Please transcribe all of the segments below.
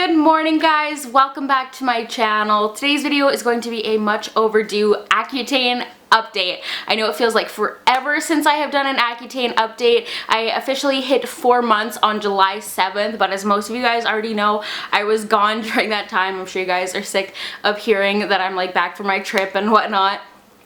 Good morning guys, welcome back to my channel. Today's video is going to be a much overdue Accutane update. I know it feels like forever since I have done an Accutane update. I officially hit 4 months on July 7th, but as most of you guys already know, I was gone during that time. I'm sure you guys are sick of hearing that I'm like back from my trip and whatnot.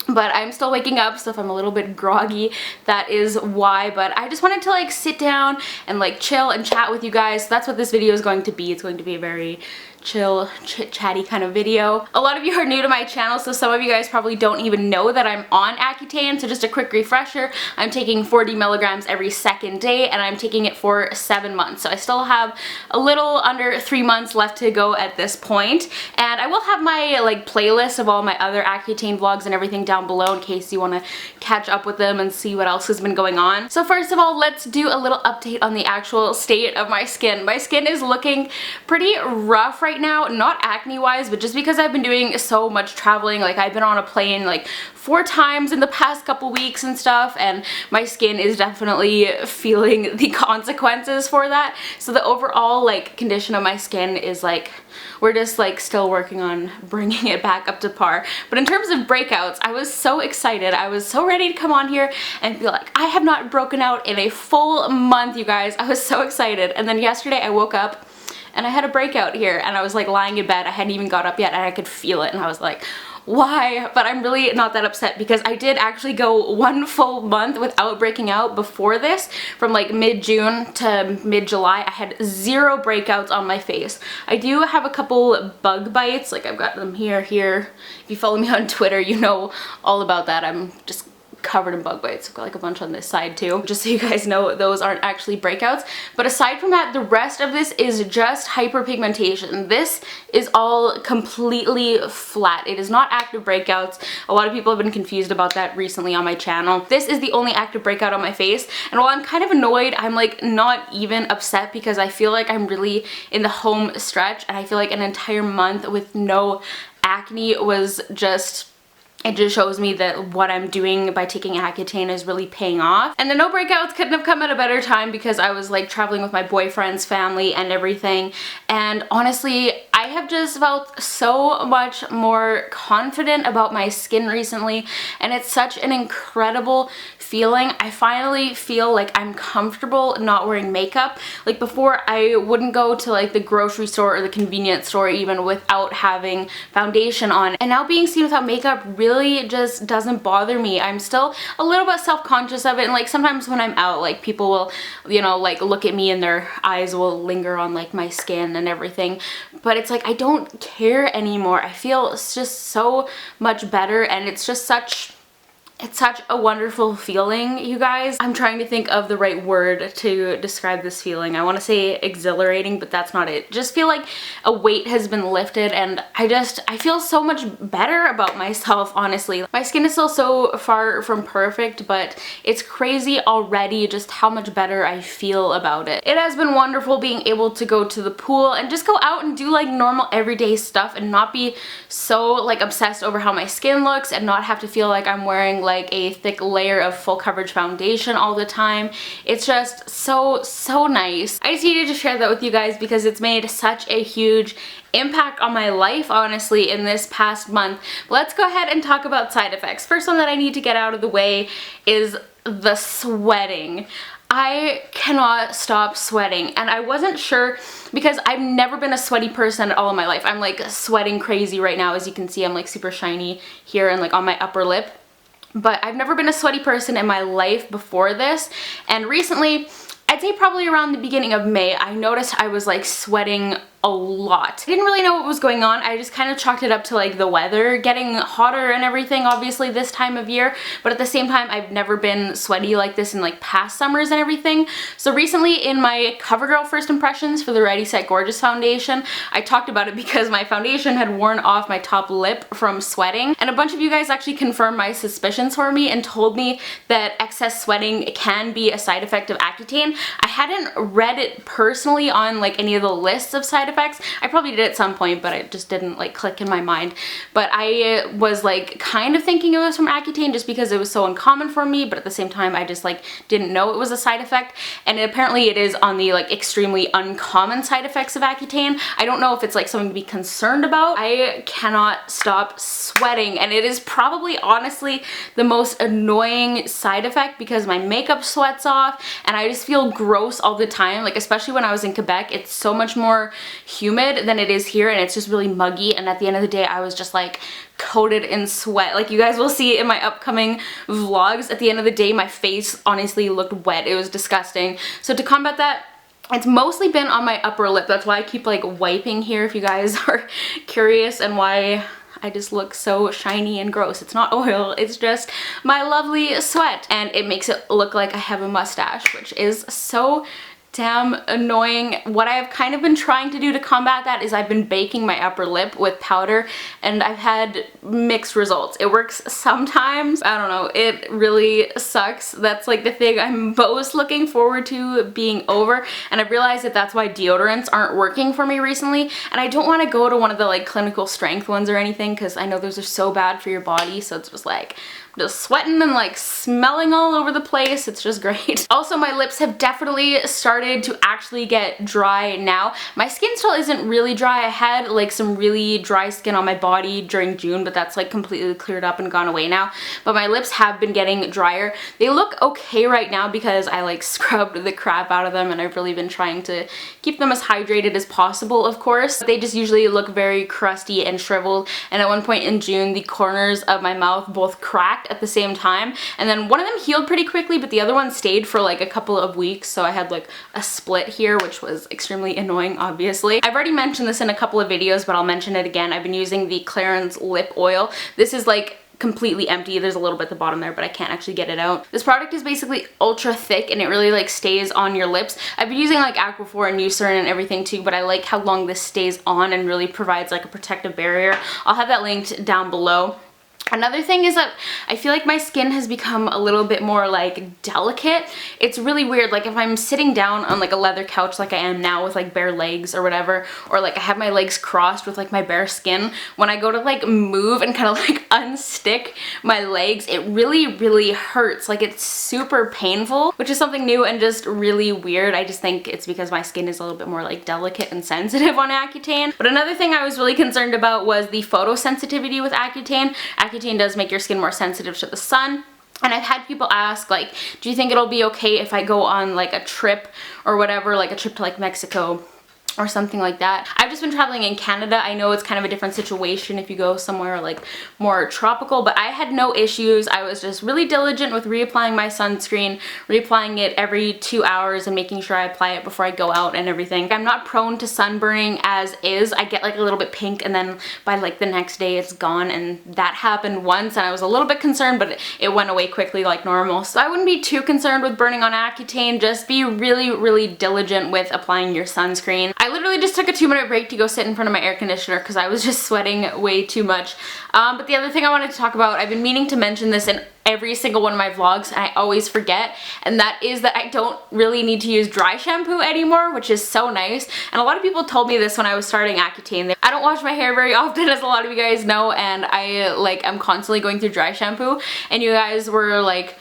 But I'm still waking up, so if I'm a little bit groggy, that is why. But I just wanted to like sit down and like chill and chat with you guys. So that's what this video is going to be. It's going to be a very chill, chit-chatty kind of video. A lot of you are new to my channel, so some of you guys probably don't even know that I'm on Accutane. So just a quick refresher, I'm taking 40 milligrams every second day and I'm taking it for 7 months. So I still have a little under 3 months left to go at this point. And I will have my like playlist of all my other Accutane vlogs and everything down below in case you want to catch up with them and see what else has been going on. So first of all, let's do a little update on the actual state of my skin. My skin is looking pretty rough right now, not acne wise, but just because I've been doing so much traveling. Like I've been on a plane like 4 times in the past couple weeks and stuff, and my skin is definitely feeling the consequences for that. So the overall like condition of my skin is like, we're just like still working on bringing it back up to par. But in terms of breakouts, I was so excited. I was so ready to come on here and be like, I have not broken out in a full month, you guys. I was so excited. And then yesterday I woke up and I had a breakout here and I was like lying in bed. I hadn't even got up yet and I could feel it and I was like, why? But I'm really not that upset because I did actually go 1 full month without breaking out before this. From like mid-June to mid-July, I had 0 breakouts on my face. I do have a couple bug bites, like I've got them here. If you follow me on Twitter, you know all about that. I'm just covered in bug bites. I've got like a bunch on this side too, just so you guys know those aren't actually breakouts. But aside from that, the rest of this is just hyperpigmentation. This is all completely flat. It is not active breakouts. A lot of people have been confused about that recently on my channel. This is the only active breakout on my face, and while I'm kind of annoyed, I'm like not even upset because I feel like I'm really in the home stretch, and I feel like an entire month with no acne was just, it just shows me that what I'm doing by taking Accutane is really paying off. And the no breakouts couldn't have come at a better time because I was like traveling with my boyfriend's family and everything. And honestly, I have just felt so much more confident about my skin recently, and it's such an incredible feeling. I finally feel like I'm comfortable not wearing makeup. Like before, I wouldn't go to like the grocery store or the convenience store even without having foundation on. And now being seen without makeup really just doesn't bother me. I'm still a little bit self-conscious of it, and like sometimes when I'm out, like people will, you know, like look at me and their eyes will linger on like my skin and everything. But it's like I don't care anymore. I feel just so much better, and it's just such a wonderful feeling, you guys. I'm trying to think of the right word to describe this feeling. I want to say exhilarating, but that's not it. Just feel like a weight has been lifted, and I feel so much better about myself, honestly. My skin is still so far from perfect, but it's crazy already just how much better I feel about it. It has been wonderful being able to go to the pool and just go out and do like normal everyday stuff and not be so like obsessed over how my skin looks and not have to feel like I'm wearing like a thick layer of full coverage foundation all the time. It's just so nice. I just needed to share that with you guys because it's made such a huge impact on my life, honestly, in this past month. Let's go ahead and talk about side effects. First one that I need to get out of the way is the sweating. I cannot stop sweating, and I wasn't sure because I've never been a sweaty person at all in my life. I'm like sweating crazy right now. As you can see, I'm like super shiny here and like on my upper lip. But I've never been a sweaty person in my life before this, and recently, I'd say probably around the beginning of May, I noticed I was like sweating a lot. I didn't really know what was going on. I just kind of chalked it up to like the weather getting hotter and everything, obviously this time of year, but at the same time I've never been sweaty like this in like past summers and everything. So recently in my CoverGirl first impressions for the Ready Set Gorgeous foundation, I talked about it because my foundation had worn off my top lip from sweating, and a bunch of you guys actually confirmed my suspicions for me and told me that excess sweating can be a side effect of Accutane. I hadn't read it personally on like any of the lists of side side effects. I probably did at some point, but it just didn't like click in my mind. But I was like kind of thinking it was from Accutane just because it was so uncommon for me, but at the same time I just like didn't know it was a side effect. And apparently it is on the like extremely uncommon side effects of Accutane. I don't know if it's like something to be concerned about. I cannot stop sweating, and it is probably honestly the most annoying side effect because my makeup sweats off and I just feel gross all the time. Like especially when I was in Quebec, it's so much more humid than it is here, and it's just really muggy, and at the end of the day I was just like coated in sweat. Like you guys will see in my upcoming vlogs, at the end of the day my face honestly looked wet. It was disgusting. So to combat that, it's mostly been on my upper lip. That's why I keep like wiping here if you guys are curious, and why I just look so shiny and gross. It's not oil, it's just my lovely sweat, and it makes it look like I have a mustache, which is so damn annoying. What I've kind of been trying to do to combat that is I've been baking my upper lip with powder, and I've had mixed results. It works sometimes. I don't know, it really sucks. That's like the thing I'm most looking forward to being over, and I've realized that that's why deodorants aren't working for me recently, and I don't want to go to one of the like clinical strength ones or anything because I know those are so bad for your body. So it's just like I'm just sweating and like smelling all over the place. It's just great. Also, my lips have definitely started to actually get dry now. My skin still isn't really dry. I had like some really dry skin on my body during June, but that's like completely cleared up and gone away now. But my lips have been getting drier. They look okay right now because I like scrubbed the crap out of them, and I've really been trying to keep them as hydrated as possible, of course. They just usually look very crusty and shriveled, and at one point in June the corners of my mouth both cracked at the same time, and then one of them healed pretty quickly, but the other one stayed for like a couple of weeks, so I had like a split here, which was extremely annoying, obviously. I've already mentioned this in a couple of videos, but I'll mention it again. I've been using the Clarins Lip Oil. This is like completely empty. There's a little bit at the bottom there, but I can't actually get it out. This product is basically ultra thick, and it really like stays on your lips. I've been using like Aquaphor and Eucerin and everything too, but I like how long this stays on and really provides like a protective barrier. I'll have that linked down below. Another thing is that I feel like my skin has become a little bit more like delicate. It's really weird. Like if I'm sitting down on like a leather couch like I am now with like bare legs or whatever, or like I have my legs crossed with like my bare skin, when I go to like move and kind of like unstick my legs, it really hurts. Like it's super painful, which is something new and just really weird. I just think it's because my skin is a little bit more like delicate and sensitive on Accutane. But another thing I was really concerned about was the photosensitivity with Accutane. Accutane does make your skin more sensitive to the sun. And I've had people ask, like, do you think it'll be okay if I go on like a trip or whatever, like a trip to like Mexico or something like that? I've just been traveling in Canada. I know it's kind of a different situation if you go somewhere like more tropical, but I had no issues. I was just really diligent with reapplying my sunscreen, reapplying it every 2 hours and making sure I apply it before I go out and everything. I'm not prone to sunburning as is. I get like a little bit pink, and then by like the next day it's gone, and that happened once and I was a little bit concerned, but it went away quickly like normal. So I wouldn't be too concerned with burning on Accutane. Just be really diligent with applying your sunscreen. I literally just took a 2-minute break to go sit in front of my air conditioner because I was just sweating way too much. But the other thing I wanted to talk about, I've been meaning to mention this in every single one of my vlogs, and I always forget, and that is that I don't really need to use dry shampoo anymore, which is so nice. And a lot of people told me this when I was starting Accutane. I don't wash my hair very often, as a lot of you guys know, and I'm constantly going through dry shampoo, and you guys were like,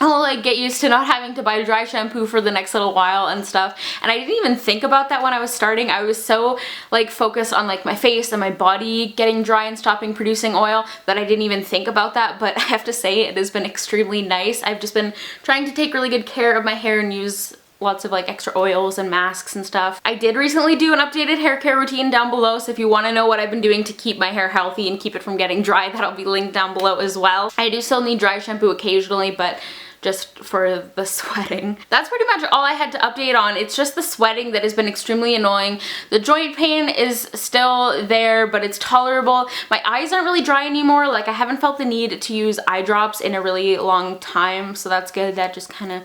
I'll like get used to not having to buy dry shampoo for the next little while and stuff. And I didn't even think about that when I was starting. I was so like focused on like my face and my body getting dry and stopping producing oil that I didn't even think about that. But I have to say, it has been extremely nice. I've just been trying to take really good care of my hair and use lots of like extra oils and masks and stuff. I did recently do an updated hair care routine down below, so if you want to know what I've been doing to keep my hair healthy and keep it from getting dry, that'll be linked down below as well. I do still need dry shampoo occasionally, but just for the sweating. That's pretty much all I had to update on. It's just the sweating that has been extremely annoying. The joint pain is still there, but it's tolerable. My eyes aren't really dry anymore. Like, I haven't felt the need to use eye drops in a really long time, so that's good. That just kind of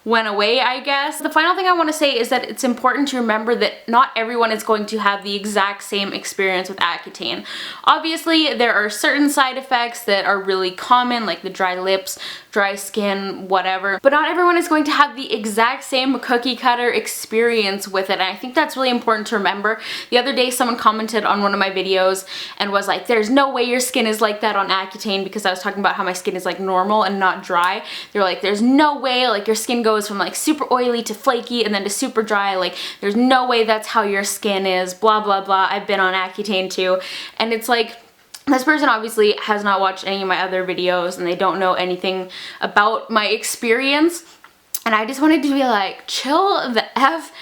went away, I guess. The final thing I want to say is that it's important to remember that not everyone is going to have the exact same experience with Accutane. Obviously, there are certain side effects that are really common, like the dry lips, dry skin, whatever, but not everyone is going to have the exact same cookie cutter experience with it, and I think that's really important to remember. The other day someone commented on one of my videos and was like, there's no way your skin is like that on Accutane, because I was talking about how my skin is like normal and not dry. They were like, there's no way, like your skin goes from like super oily to flaky and then to super dry, like there's no way that's how your skin is, blah blah blah. I've been on Accutane too, and it's like, this person obviously has not watched any of my other videos and they don't know anything about my experience, and I just wanted to be like, chill the F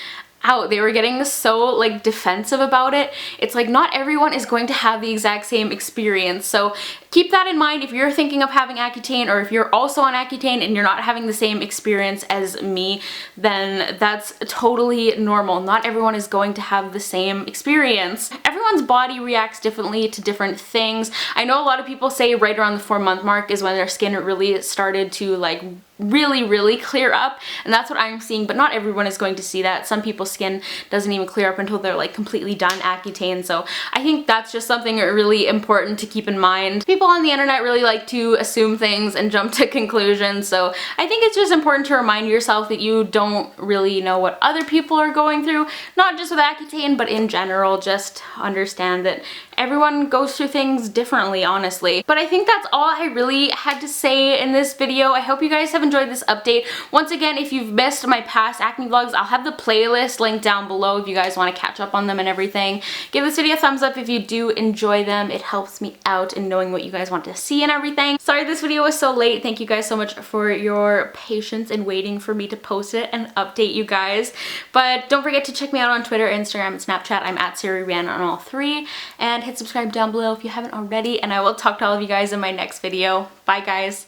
out. They were getting so like defensive about it. It's like, not everyone is going to have the exact same experience, so keep that in mind if you're thinking of having Accutane, or if you're also on Accutane and you're not having the same experience as me, then that's totally normal. Not everyone is going to have the same experience. Everyone's body reacts differently to different things. I know a lot of people say right around the 4-month mark is when their skin really started to like really clear up, and that's what I'm seeing, but not everyone is going to see that. Some people's skin doesn't even clear up until they're like completely done Accutane, so I think that's just something really important to keep in mind. People on the internet really like to assume things and jump to conclusions, so I think it's just important to remind yourself that you don't really know what other people are going through, not just with Accutane, but in general. Just understand that everyone goes through things differently, honestly. But I think that's all I really had to say in this video. I hope you guys have enjoyed this update. Once again, if you've missed my past acne vlogs, I'll have the playlist linked down below if you guys want to catch up on them and everything. Give this video a thumbs up if you do enjoy them. It helps me out in knowing what you guys want to see and everything. Sorry this video was so late. Thank you guys so much for your patience in waiting for me to post it and update you guys. But don't forget to check me out on Twitter, Instagram, and Snapchat. I'm at SARI on all 3. And hit subscribe down below if you haven't already, and I will talk to all of you guys in my next video. Bye guys.